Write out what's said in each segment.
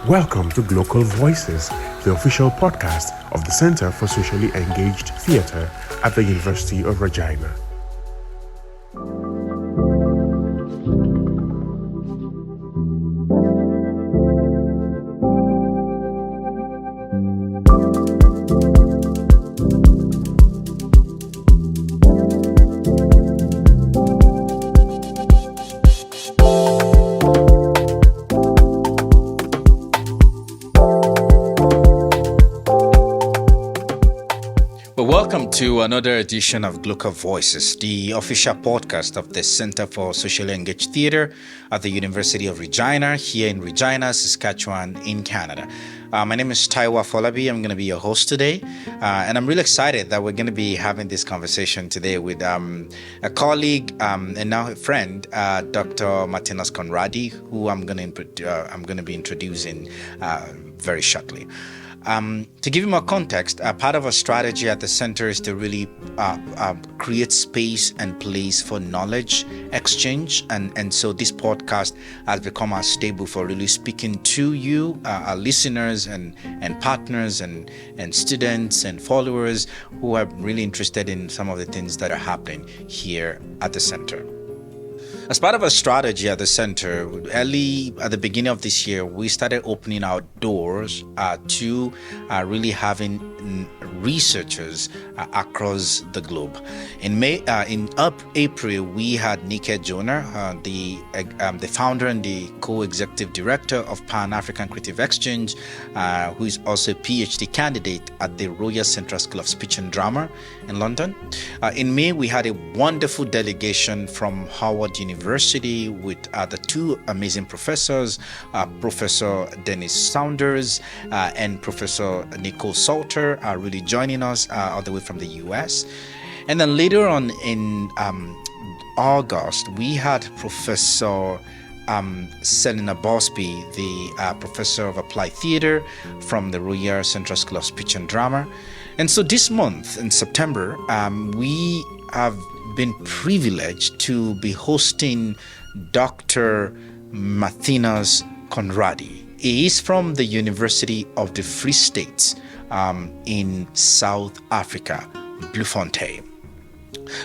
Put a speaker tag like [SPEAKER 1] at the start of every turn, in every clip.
[SPEAKER 1] Welcome to Glocal Voices, the official podcast of the Center for Socially Engaged Theatre at the University of Regina.
[SPEAKER 2] Welcome to another edition of Glocal Voices, the official podcast of the Center for Socially Engaged Theatre at the University of Regina, here in Regina, Saskatchewan, in Canada. My name is Taiwo Afolabi. I'm going to be your host today, and I'm really excited that we're going to be having this conversation today with a colleague and now a friend, Dr. Marthinus Conradie, who I'm going to be introducing very shortly. To give you more context, part of our strategy at the center is to really create space and place for knowledge exchange. And so this podcast has become our stable for really speaking to you, our listeners and partners and students and followers who are really interested in some of the things that are happening here at the center. As part of our strategy at the center, early at the beginning of this year, we started opening our doors to really having researchers across the globe. In April, we had Nika Jonah, the founder and the co-executive director of Pan-African Creative Exchange, who is also a PhD candidate at the Royal Central School of Speech and Drama in London. In May, we had a wonderful delegation from Howard University with the two amazing professors, Professor Dennis Saunders and Professor Nicole Salter, are really joining us all the way from the US. And then later on in August, we had Professor Selina Bosby, the professor of applied theatre from the Royal Central School of Speech and Drama. And so this month in September, we have been privileged to be hosting Dr. Marthinus Conradie. He is from the University of the Free State in South Africa, Bloemfontein.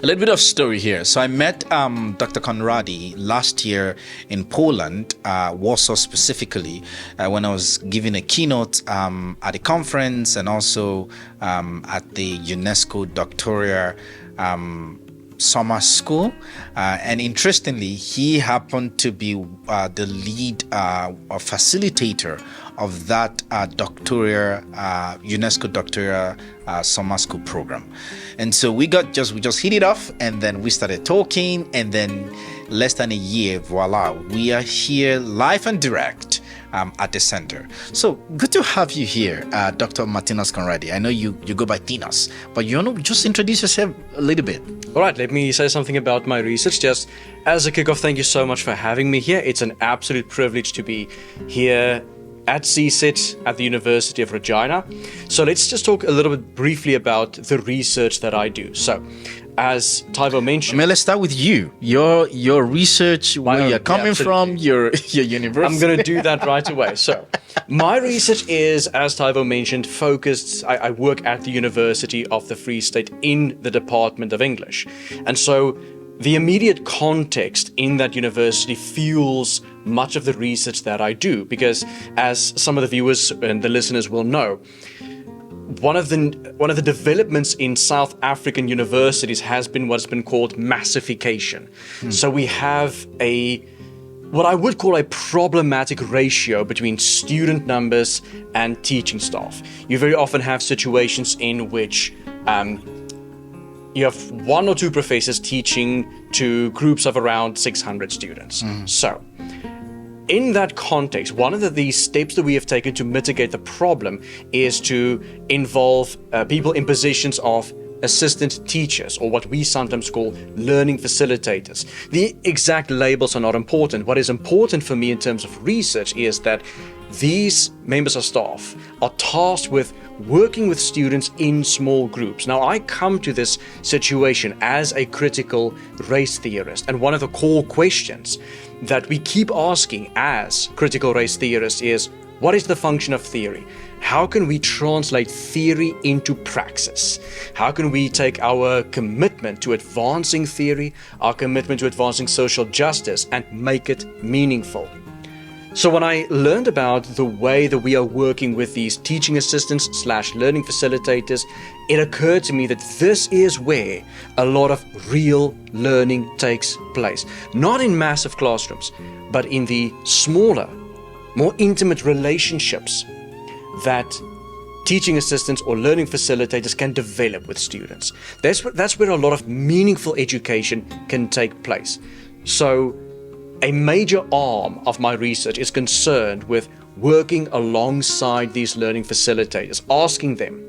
[SPEAKER 2] A little bit of story here. So I met Dr. Conradie last year in Poland, Warsaw specifically, when I was giving a keynote at a conference and also at the UNESCO Doctoral Summer School. And interestingly, he happened to be the lead or facilitator of that UNESCO Doctoral Summer School program. And so we just hit it off, and then we started talking, and then less than a year, voila, we are here live and direct at the center. So good to have you here, Dr. Marthinus Conradie. I know you go by Thinos, but you want to just introduce yourself a little bit.
[SPEAKER 3] All right, let me say something about my research. Just as a kickoff, thank you so much for having me here. It's an absolute privilege to be here at CSIT at the University of Regina. So let's just talk a little bit briefly about the research that I do. So as Taiwo mentioned,
[SPEAKER 2] let's start with you. Your research, where you're coming from, your university.
[SPEAKER 3] I'm going to do that right away. So my research is, as Taiwo mentioned, focused. I work at the University of the Free State in the Department of English. And so the immediate context in that university fuels much of the research that I do, because as some of the viewers and the listeners will know, one of the developments in South African universities has been what's been called massification. So we have what I would call a problematic ratio between student numbers and teaching staff. You very often have situations in which you have one or two professors teaching to groups of around 600 students. So in that context, one of the steps that we have taken to mitigate the problem is to involve people in positions of assistant teachers, or what we sometimes call learning facilitators. The exact labels are not important. What is important for me in terms of research is that these members of staff are tasked with working with students in small groups. Now, I come to this situation as a critical race theorist, and one of the core questions that we keep asking as critical race theorists is, What is the function of theory? How can we translate theory into praxis? How can we take our commitment to advancing theory, our commitment to advancing social justice, and make it meaningful? So when I learned about the way that we are working with these teaching assistants / learning facilitators, it occurred to me that this is where a lot of real learning takes place. Not in massive classrooms, but in the smaller, more intimate relationships that teaching assistants or learning facilitators can develop with students. That's where a lot of meaningful education can take place. So a major arm of my research is concerned with working alongside these learning facilitators, asking them,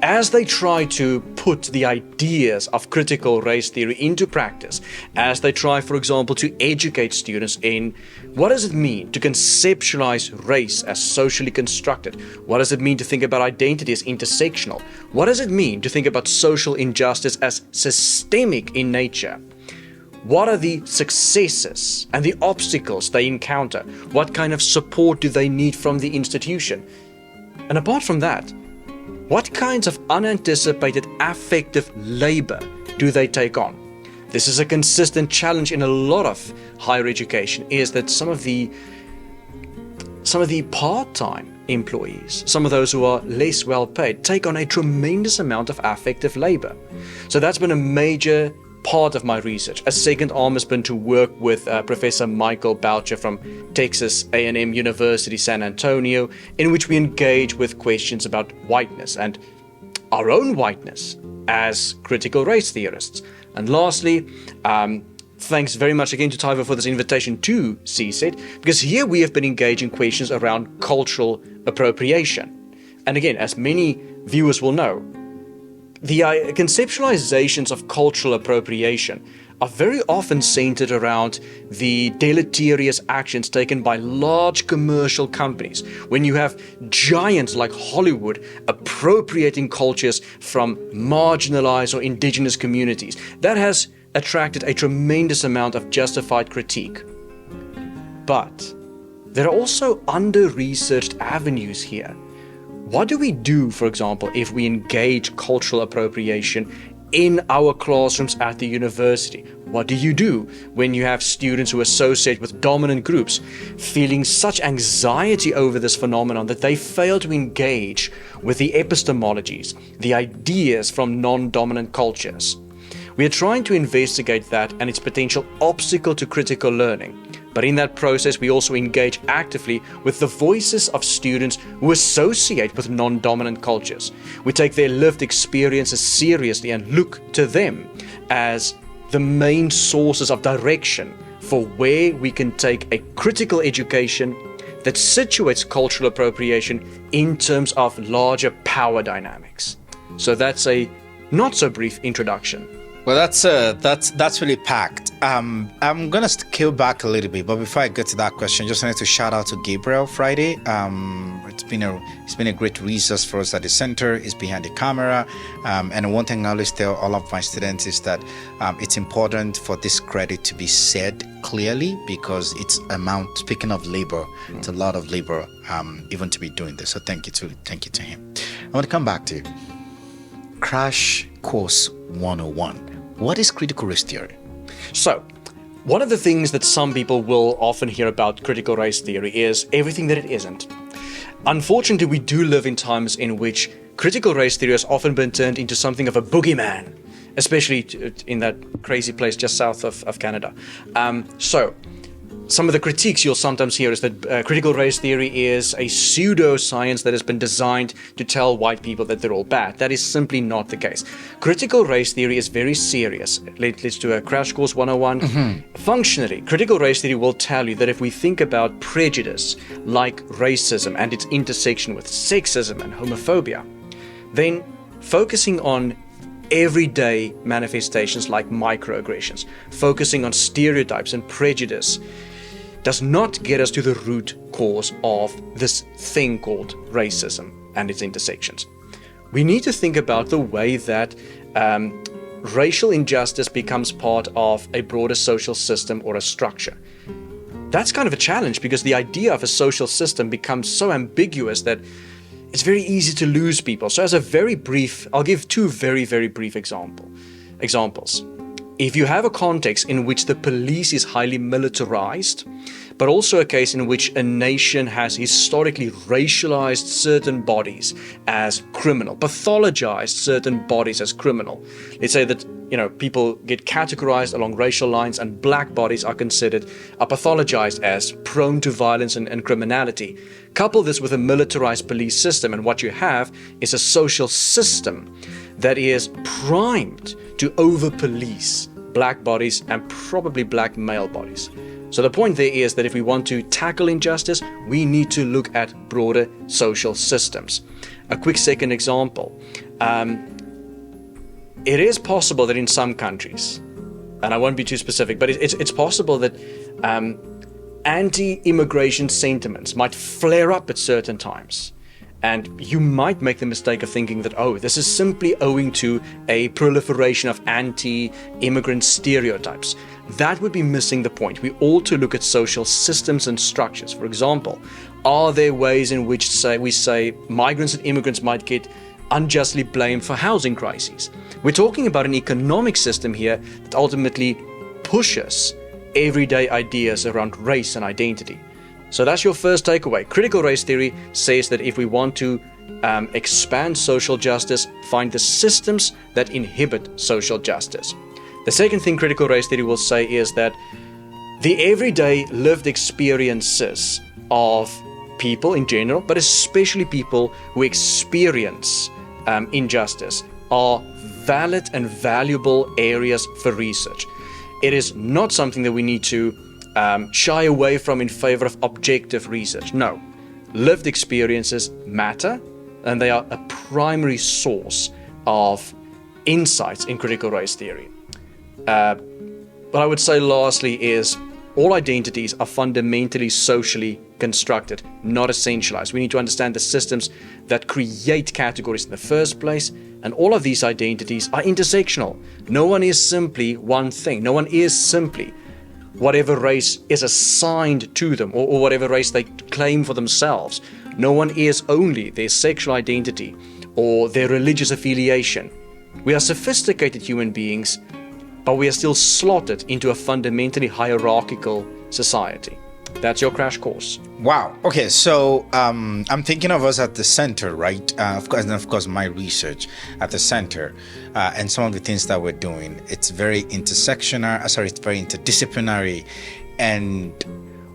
[SPEAKER 3] as they try to put the ideas of critical race theory into practice, as they try, for example, to educate students in what does it mean to conceptualize race as socially constructed? What does it mean to think about identity as intersectional? What does it mean to think about social injustice as systemic in nature? What are the successes and the obstacles they encounter? What kind of support do they need from the institution? And apart from that, what kinds of unanticipated affective labor do they take on? This is a consistent challenge in a lot of higher education, is that some of the part-time employees, some of those who are less well paid, take on a tremendous amount of affective labor. So that's been a major part of my research. A second arm has been to work with Professor Michael Boucher from Texas A&M University, San Antonio, in which we engage with questions about whiteness and our own whiteness as critical race theorists. And lastly, thanks very much again to Taiwo for this invitation to CSET, because here we have been engaging questions around cultural appropriation. And again, as many viewers will know, the conceptualizations of cultural appropriation are very often centered around the deleterious actions taken by large commercial companies. When you have giants like Hollywood appropriating cultures from marginalized or indigenous communities, that has attracted a tremendous amount of justified critique. But there are also under-researched avenues here. What do we do, for example, if we engage cultural appropriation in our classrooms at the university? What do you do when you have students who associate with dominant groups feeling such anxiety over this phenomenon that they fail to engage with the epistemologies, the ideas from non-dominant cultures? We are trying to investigate that and its potential obstacle to critical learning. But in that process, we also engage actively with the voices of students who associate with non-dominant cultures. We take their lived experiences seriously and look to them as the main sources of direction for where we can take a critical education that situates cultural appropriation in terms of larger power dynamics. So that's a not so brief introduction.
[SPEAKER 2] Well, that's really packed. I'm gonna scale back a little bit, but before I get to that question, just wanted to shout out to Gabriel Friday. It's been a great resource for us at the center. It's behind the camera, and one thing I always tell all of my students is that it's important for this credit to be said clearly, because it's speaking of labor, it's a lot of labor even to be doing this. So thank you to him. I want to come back to Crash Course 101. What is critical race theory?
[SPEAKER 3] So, one of the things that some people will often hear about critical race theory is everything that it isn't. Unfortunately, we do live in times in which critical race theory has often been turned into something of a boogeyman, especially in that crazy place just south of Canada. So, some of the critiques you'll sometimes hear is that critical race theory is a pseudoscience that has been designed to tell white people that they're all bad. That is simply not the case. Critical race theory is very serious. Let's do a Crash Course 101. Functionally, critical race theory will tell you that if we think about prejudice like racism and its intersection with sexism and homophobia, then focusing on everyday manifestations like microaggressions, focusing on stereotypes and prejudice, does not get us to the root cause of this thing called racism and its intersections. We need to think about the way that racial injustice becomes part of a broader social system or a structure. that's kind of a challenge, because the idea of a social system becomes so ambiguous that it's very easy to lose people. So I'll give two very, very brief examples. If you have a context in which the police is highly militarized, but also a case in which a nation has historically racialized certain bodies as criminal, pathologized certain bodies as criminal. Let's say that, people get categorized along racial lines, and black bodies are pathologized as prone to violence and criminality. Couple this with a militarized police system, and what you have is a social system that is primed to over-police black bodies and probably black male bodies. So the point there is that if we want to tackle injustice, we need to look at broader social systems. A quick second example. It is possible that in some countries, and I won't be too specific, but it's possible that anti-immigration sentiments might flare up at certain times. And you might make the mistake of thinking that, this is simply owing to a proliferation of anti-immigrant stereotypes. That would be missing the point. We ought to look at social systems and structures. For example, are there ways in which we say migrants and immigrants might get unjustly blamed for housing crises? We're talking about an economic system here that ultimately pushes everyday ideas around race and identity. So that's your first takeaway. Critical race theory says that if we want to expand social justice, find the systems that inhibit social justice. The second thing critical race theory will say is that the everyday lived experiences of people in general, but especially people who experience injustice, are valid and valuable areas for research. It is not something that we need to shy away from in favor of objective research. No, lived experiences matter, and they are a primary source of insights in critical race theory. What I would say lastly is all identities are fundamentally socially constructed, not essentialized. We need to understand the systems that create categories in the first place, and all of these identities are intersectional. No one is simply one thing. No one is simply whatever race is assigned to them, or whatever race they claim for themselves. No one is only their sexual identity or their religious affiliation. We are sophisticated human beings, but we are still slotted into a fundamentally hierarchical society. That's your crash course.
[SPEAKER 2] Wow. Okay, so I'm thinking of us at the center, right? Of course, my research at the center, and some of the things that we're doing. It's very it's very interdisciplinary. And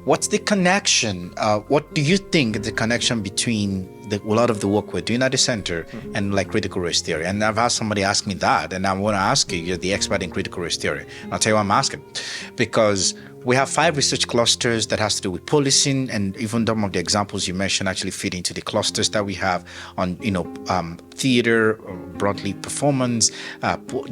[SPEAKER 2] what's the connection? What do you think the connection between a lot of the work we're doing at the center and like critical race theory? And I've had somebody ask me that, and I want to ask you, you're the expert in critical race theory. And I'll tell you why I'm asking. Because we have 5 research clusters that has to do with policing, and even some of the examples you mentioned actually fit into the clusters that we have on, theater, broadly performance,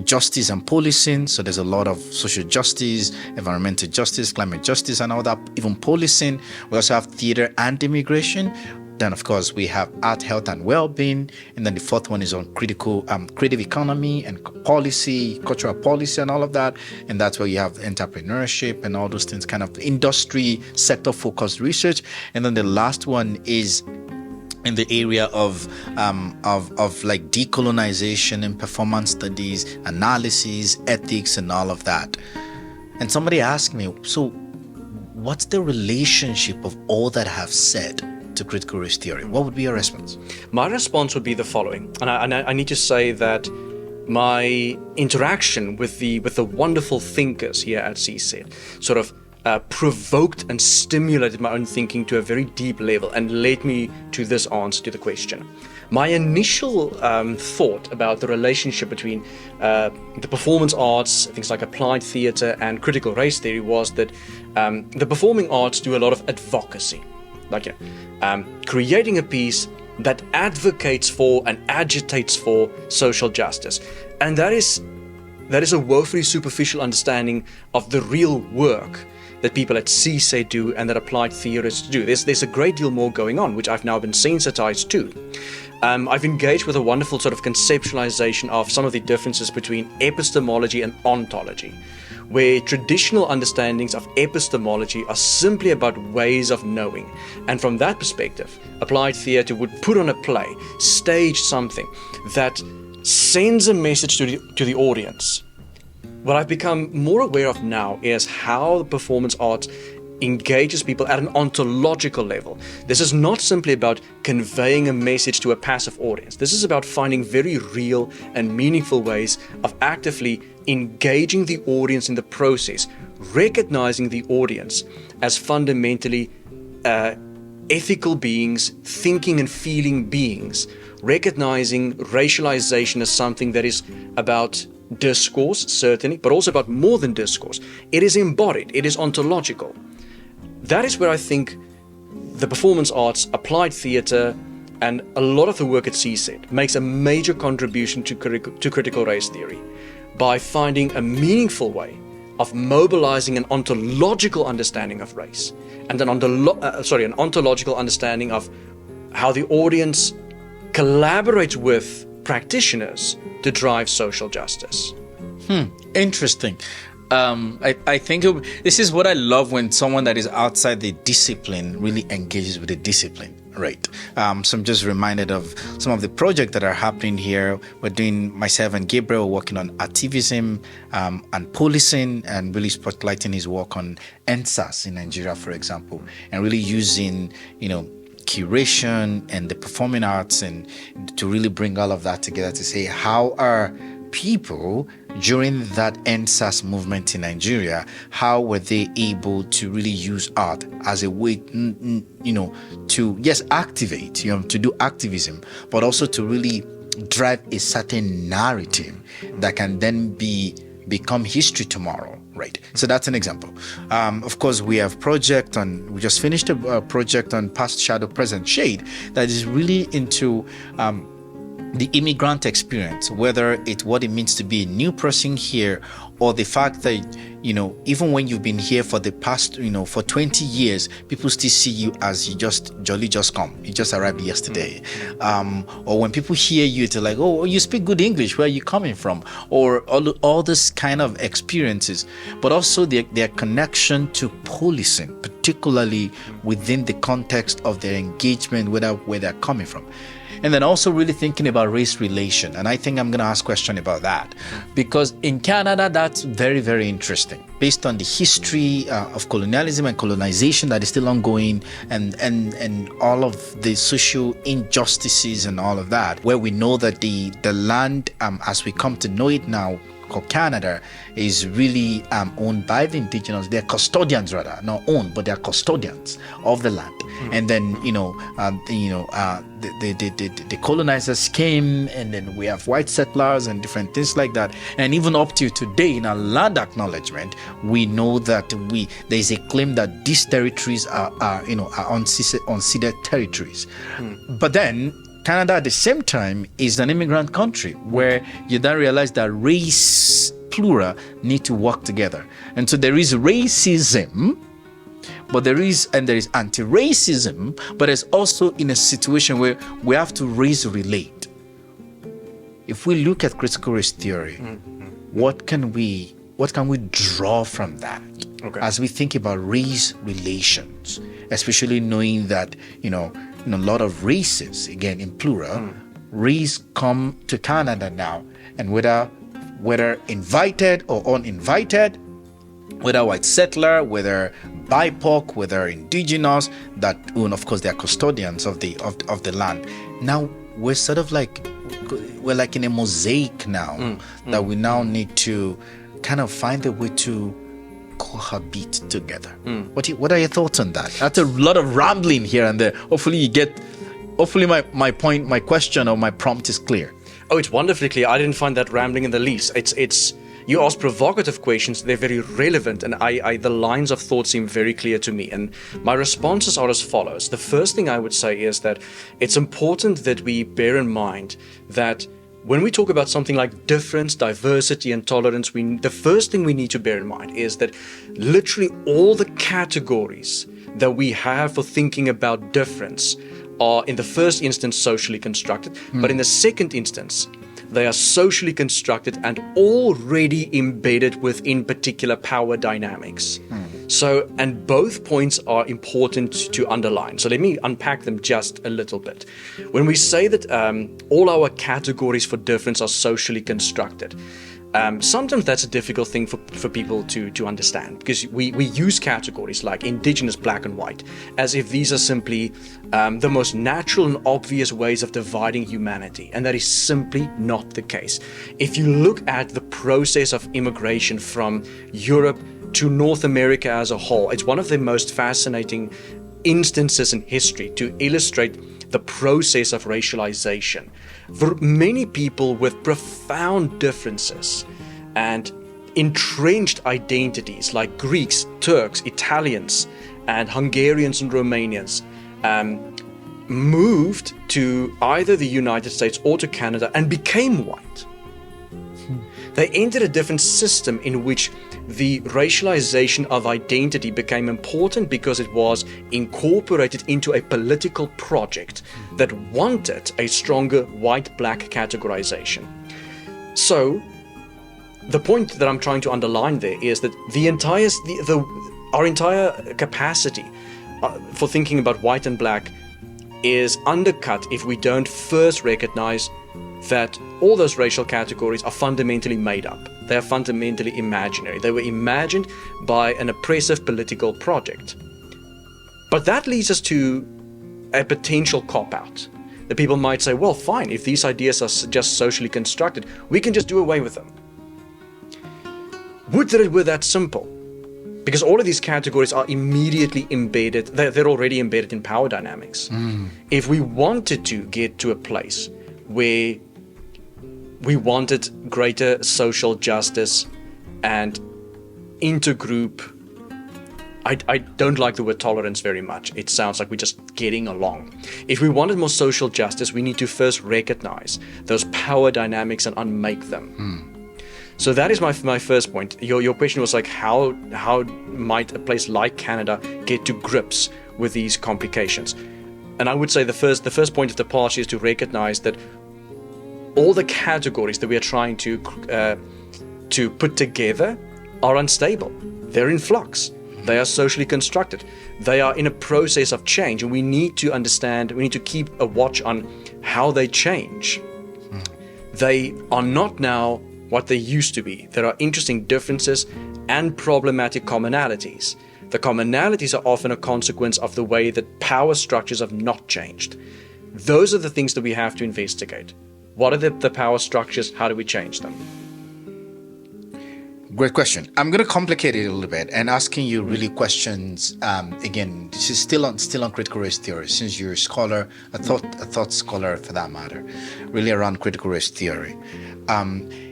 [SPEAKER 2] justice and policing. So there's a lot of social justice, environmental justice, climate justice, and all that, even policing. We also have theater and immigration. Then, of course, we have art, health, and well-being. And then the 4th one is on creative economy and policy, cultural policy, and all of that. And that's where you have entrepreneurship and all those things, kind of industry sector-focused research. And then the last one is in the area of like decolonization and performance studies, analysis, ethics, and all of that. And somebody asked me, so what's the relationship of all that I have said to critical race theory? What would be your response?
[SPEAKER 3] My response would be the following, and I need to say that my interaction with the wonderful thinkers here at CSET sort of provoked and stimulated my own thinking to a very deep level and led me to this answer to the question. My initial thought about the relationship between the performance arts, things like applied theater, and critical race theory was that the performing arts do a lot of advocacy. Like creating a piece that advocates for and agitates for social justice. And that is a woefully superficial understanding of the real work that people at CSET do and that applied theorists do. There's a great deal more going on, which I've now been sensitized to. I've engaged with a wonderful sort of conceptualization of some of the differences between epistemology and ontology, where traditional understandings of epistemology are simply about ways of knowing. And from that perspective, applied theatre would put on a play, stage something that sends a message to the audience. What I've become more aware of now is how the performance arts engages people at an ontological level. This is not simply about conveying a message to a passive audience. This is about finding very real and meaningful ways of actively engaging the audience in the process, recognizing the audience as fundamentally ethical beings, thinking and feeling beings, recognizing racialization as something that is about discourse, certainly, but also about more than discourse. It is embodied, it is ontological. That is where I think the performance arts, applied theatre, and a lot of the work at CSET makes a major contribution to critical race theory by finding a meaningful way of mobilizing an ontological understanding of race and an ontological understanding of how the audience collaborates with practitioners to drive social justice.
[SPEAKER 2] Interesting. I think this is what I love when someone that is outside the discipline really engages with the discipline, right? So I'm just reminded of some of the projects that are happening here. We're doing, myself and Gabriel, working on activism and policing, and really spotlighting his work on NSAS in Nigeria, for example, and really using, curation and the performing arts and to really bring all of that together to say, how are people during that NSAS movement in Nigeria, how were they able to really use art as a way, to, yes, activate, to do activism, but also to really drive a certain narrative that can then become history tomorrow, right? So that's an example. Of course, we just finished a project on Past Shadow, Present Shade that is really into the immigrant experience, whether it's what it means to be a new person here, or the fact that, even when you've been here for the past, for 20 years, people still see you as you just come. You just arrived yesterday. Or when people hear you, they're like, oh, you speak good English. Where are you coming from? Or all this kind of experiences, but also their connection to policing, particularly within the context of their engagement, where they're coming from. And then also really thinking about race relation. And I think I'm going to ask a question about that. Because in Canada, that's very, very interesting. Based on the history of colonialism and colonization that is still ongoing, and all of the social injustices and all of that, where we know that the land, as we come to know it now, called Canada, is really owned by the indigenous. They're custodians, rather, not owned, but they're custodians of the land. And then the colonizers came, and then we have white settlers and different things like that. And even up to today, in our land acknowledgement, we know that there's a claim that these territories are unceded territories. But then Canada at the same time is an immigrant country where you then realize that race, plural, need to work together. And so there is racism, but there is anti-racism, but it's also in a situation where we have to race relate. If we look at critical race theory, what can we draw from that as we think about race relations, especially knowing that, a lot of races, again in plural, race come to Canada now, and whether invited or uninvited, whether white settler, whether BIPOC, whether indigenous, that, and of course, they are custodians of the land. Now we're sort of like in a mosaic now that we now need to kind of find a way to cohabit together. What are your thoughts on that? That's a lot of rambling here and there. Hopefully my point, my question, or my prompt is clear.
[SPEAKER 3] Oh, it's wonderfully clear. I didn't find that rambling in the least. It's you ask provocative questions, they're very relevant, and the lines of thought seem very clear to me. And my responses are as follows. The first thing I would say is that it's important that we bear in mind that when we talk about something like difference, diversity, and tolerance, the first thing we need to bear in mind is that literally all the categories that we have for thinking about difference are, in the first instance, socially constructed, but in the second instance, they are socially constructed and already embedded within particular power dynamics. So, and both points are important to underline. So let me unpack them just a little bit. When we say that all our categories for difference are socially constructed, sometimes that's a difficult thing for people to understand, because we use categories like indigenous, black and white as if these are simply the most natural and obvious ways of dividing humanity, and that is simply not the case. If you look at the process of immigration from Europe to North America as a whole, it's one of the most fascinating instances in history to illustrate the process of racialization. For many people with profound differences and entrenched identities like Greeks, Turks, Italians, and Hungarians and Romanians moved to either the United States or to Canada and became white. They entered a different system in which the racialization of identity became important because it was incorporated into a political project that wanted a stronger white-black categorization. So, the point that I'm trying to underline there is that our entire capacity for thinking about white and black is undercut if we don't first recognize that all those racial categories are fundamentally made up. They are fundamentally imaginary. They were imagined by an oppressive political project. But that leads us to a potential cop-out. The people might say, well, fine, if these ideas are just socially constructed, we can just do away with them. Would that it were that simple? Because all of these categories are immediately embedded, they're already embedded in power dynamics. If we wanted to get to a place where we wanted greater social justice and intergroup, I don't like the word tolerance very much. It sounds like we're just getting along. If we wanted more social justice, we need to first recognize those power dynamics and unmake them. So that is my first point. Your question was like, how might a place like Canada get to grips with these complications? And I would say the first point of departure is to recognize that all the categories that we are trying to put together are unstable. They're in flux. They are socially constructed. They are in a process of change, and we need to understand, we need to keep a watch on how they change. They are not now what they used to be. There are interesting differences and problematic commonalities. The commonalities are often a consequence of the way that power structures have not changed. Those are the things that we have to investigate. What are the power structures? How do we change them?
[SPEAKER 2] Great question. I'm going to complicate it a little bit and asking you really questions. Again, this is still on critical race theory, since you're a scholar, a thought scholar for that matter, really around critical race theory.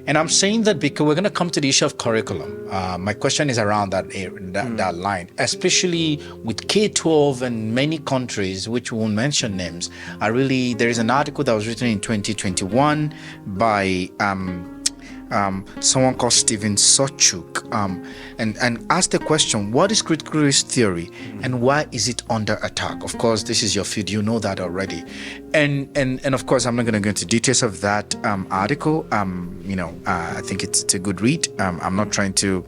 [SPEAKER 2] And I'm saying that because we're going to come to the issue of curriculum. My question is around that line, especially with K-12 and many countries, which we won't mention names, there is an article that was written in 2021 by someone called Steven Sochuk, and asked the question, what is critical race theory and why is it under attack? Of course, this is your field, you know that already. And of course, I'm not going to go into details of that article. I think it's a good read. I'm not trying to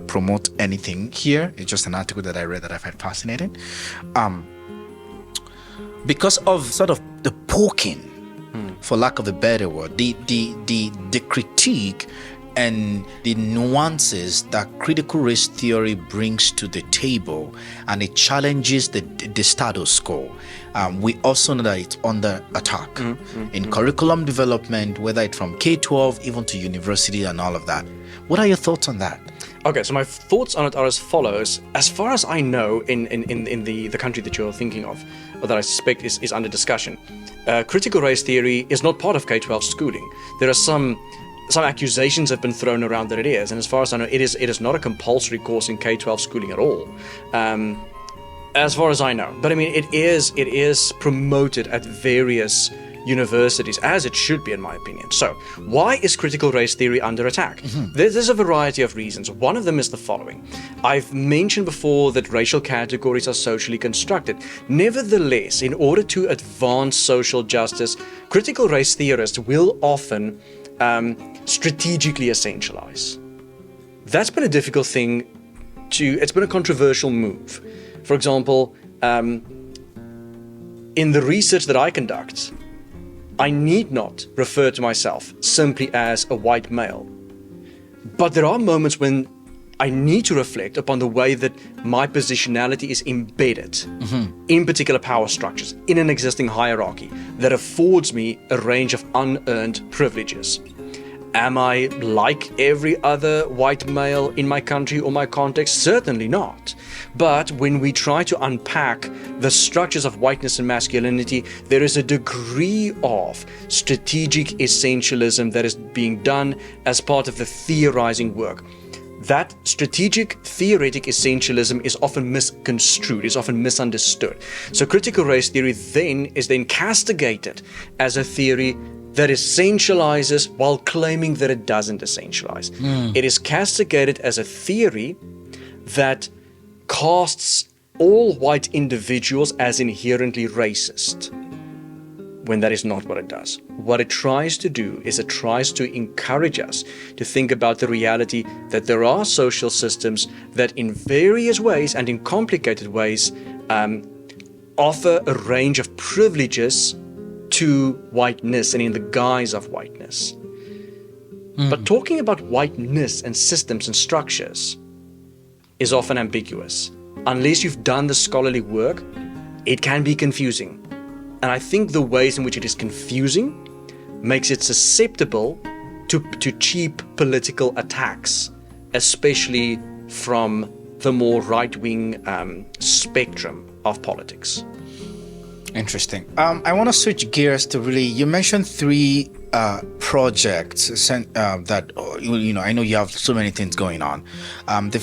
[SPEAKER 2] promote anything here. It's just an article that I read that I find fascinating. Because of sort of the poking, for lack of a better word, the critique and the nuances that critical race theory brings to the table, and it challenges the status quo. We also know that it's under attack in curriculum development, whether it's from K-12 even to university and all of that. What are your thoughts on that?
[SPEAKER 3] Okay, so my thoughts on it are as follows. As far as I know, in the country that you're thinking of, or that I suspect is under discussion, critical race theory is not part of K-12 schooling. There are some accusations have been thrown around that it is, and as far as I know, it is not a compulsory course in K-12 schooling at all. As far as I know, but I mean, it is promoted at various universities, as it should be in my opinion. So, why is critical race theory under attack? There's a variety of reasons. One of them is the following. I've mentioned before that racial categories are socially constructed. Nevertheless, in order to advance social justice, critical race theorists will often strategically essentialize. That's been a difficult thing it's been a controversial move. For example, in the research that I conduct, I need not refer to myself simply as a white male. But there are moments when I need to reflect upon the way that my positionality is embedded in particular power structures, in an existing hierarchy that affords me a range of unearned privileges. Am I like every other white male in my country or my context? Certainly not. But when we try to unpack the structures of whiteness and masculinity, there is a degree of strategic essentialism that is being done as part of the theorizing work. That strategic theoretic essentialism is often misconstrued, is often misunderstood. So critical race theory is then castigated as a theory that essentializes while claiming that it doesn't essentialize. It is castigated as a theory that casts all white individuals as inherently racist, when that is not what it does. What it tries to do is it tries to encourage us to think about the reality that there are social systems that in various ways and in complicated ways offer a range of privileges to whiteness and in the guise of whiteness. But talking about whiteness and systems and structures is often ambiguous. Unless you've done the scholarly work, it can be confusing. And I think the ways in which it is confusing makes it susceptible to cheap political attacks, especially from the more right-wing spectrum of politics.
[SPEAKER 2] Interesting. I want to switch gears to you mentioned 3 projects that, I know you have so many things going on. And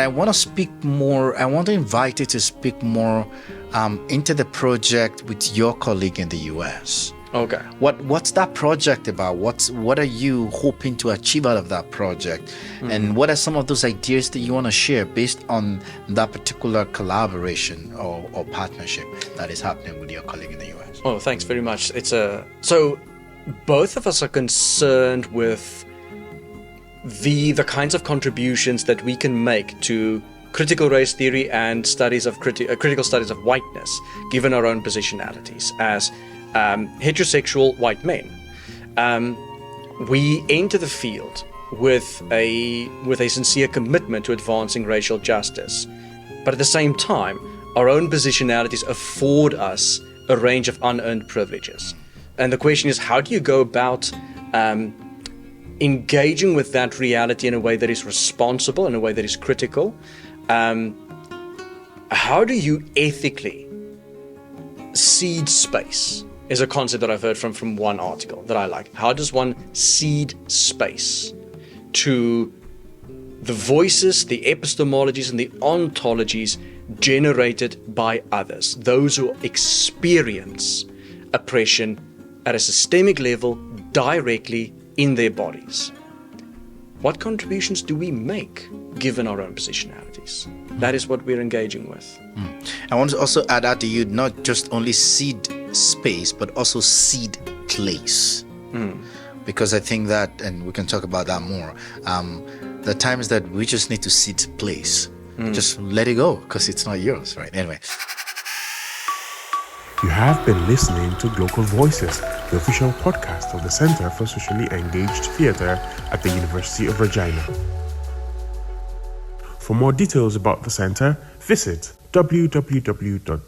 [SPEAKER 2] I want to speak more, I want to invite you to speak more into the project with your colleague in the US.
[SPEAKER 3] Okay.
[SPEAKER 2] What's that project about? What are you hoping to achieve out of that project? And what are some of those ideas that you want to share based on that particular collaboration or partnership that is happening with your colleague in the US?
[SPEAKER 3] Oh, thanks very much. So both of us are concerned with the kinds of contributions that we can make to critical race theory and studies of critical studies of whiteness, given our own positionalities as heterosexual white men. We enter the field with a sincere commitment to advancing racial justice, but at the same time, our own positionalities afford us a range of unearned privileges. And the question is, how do you go about engaging with that reality in a way that is responsible, in a way that is critical? How do you ethically seed space? Is a concept that I've heard from one article that I like. How does one seed space to the voices, the epistemologies, and the ontologies generated by others, those who experience oppression at a systemic level directly in their bodies? What contributions do we make given our own positionalities? That is what we're engaging with.
[SPEAKER 2] I want to also add that to you, not just only seed space, but also seed place. Because I think that, and we can talk about that more, the times that we just need to seed place. Just let it go, because it's not yours, right? Anyway.
[SPEAKER 1] You have been listening to Glocal Voices, the official podcast of the Center for Socially Engaged Theatre at the University of Regina. For more details about the center, visit www.cset.ca.